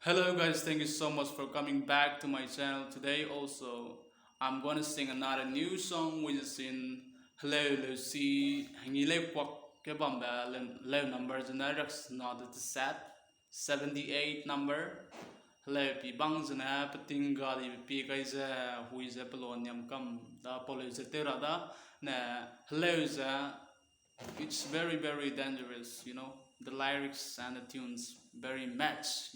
Hello guys, thank you so much for coming back to my channel today. Also, I'm gonna sing another new song which is in Hello Lucy Hangi Le Kwak Kebamba Low number Generics not the set 78 number. Hello Pi Bang Zana Pating Gali Pi Gaisa who is a pelua nniam Kham da Polizatera na hello it's very dangerous, the lyrics and the tunes very match.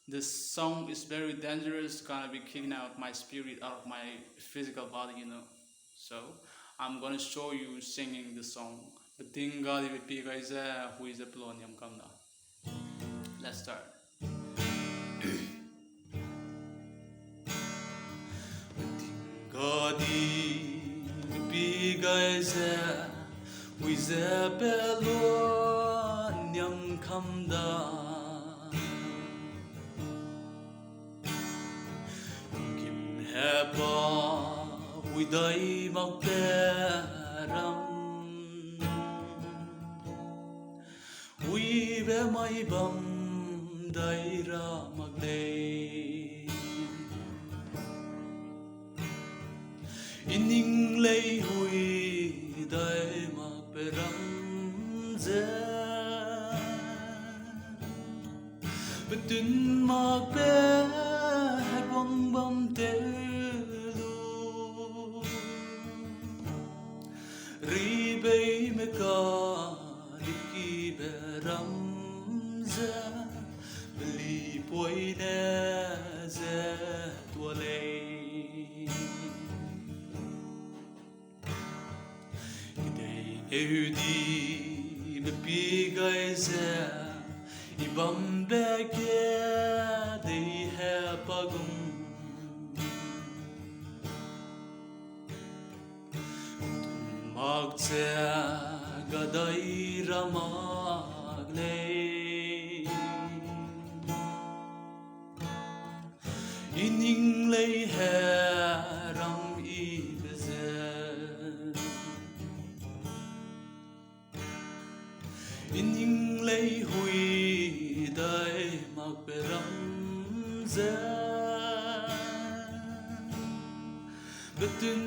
This song is very dangerous, gonna be kicking out my spirit out of my physical body. So I'm gonna show you singing the song Batinga di Vipiga is a who is a Polonium Kamna. Let's start. Batinga di Vipiga is a who is a Polonium Kamda. Heba widai magperam Wibe mai bam daira magle Ining lei hui dai magperam ze Betun magpe Bong bom Ribay meka diki beramza beli poine zet walay Gidey eudi bepigay ze ibam beke dey hepagum Magse gaday ramagle Ining lay heram ibeze Ining lay hui day magperam ze Betun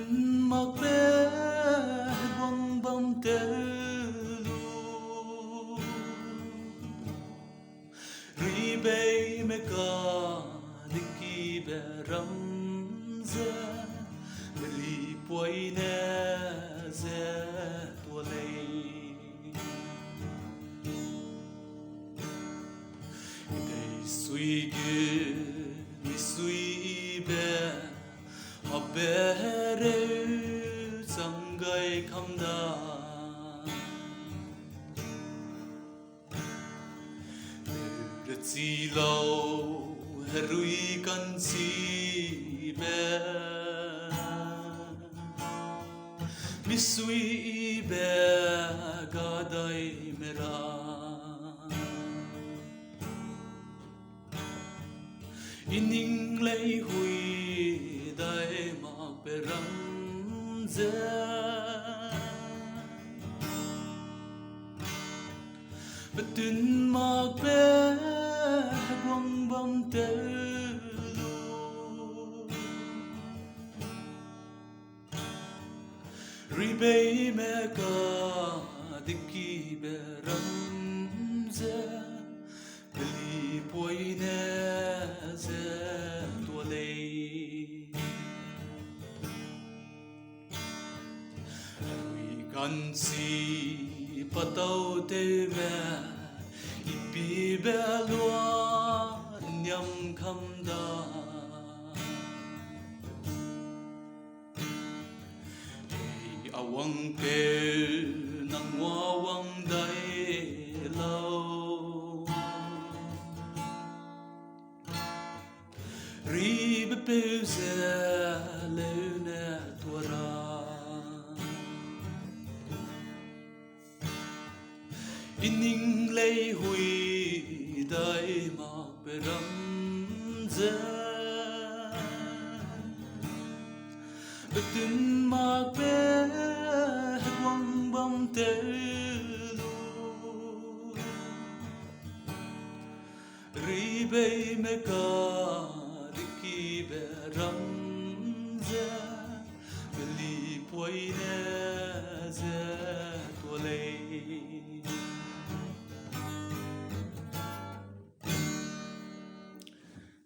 magpe bom telu Ribay meka diki beramza Beli poine zet walay Gidey suige mi suibe habere Sangai kamda Silo herui kan si be Misui be gadai mera Ining lay hui dai mak peram ze Betun magpe bong bom telu Ribay meka diki beram ze Beli poine zet walay Kan si patau te me ipi belua nniam kamda awang pe nang wawang dai lau ribe pe ze leune twara Ining lay hui dai mak peram ze Betun mak pe bong bom telu bay me ka diki be ramze beli poine ze tole.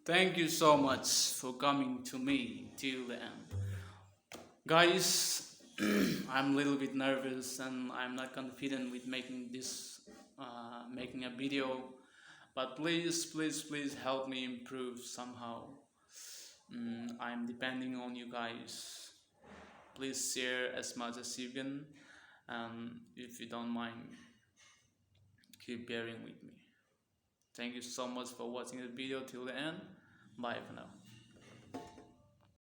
Thank you so much for coming to me till the end. Guys, I'm a little bit nervous and I'm not confident with making a video, but please help me improve somehow. I'm depending on you guys. Please share as much as you can, and if you don't mind, keep bearing with me. Thank you so much for watching the video till the end. Bye for now.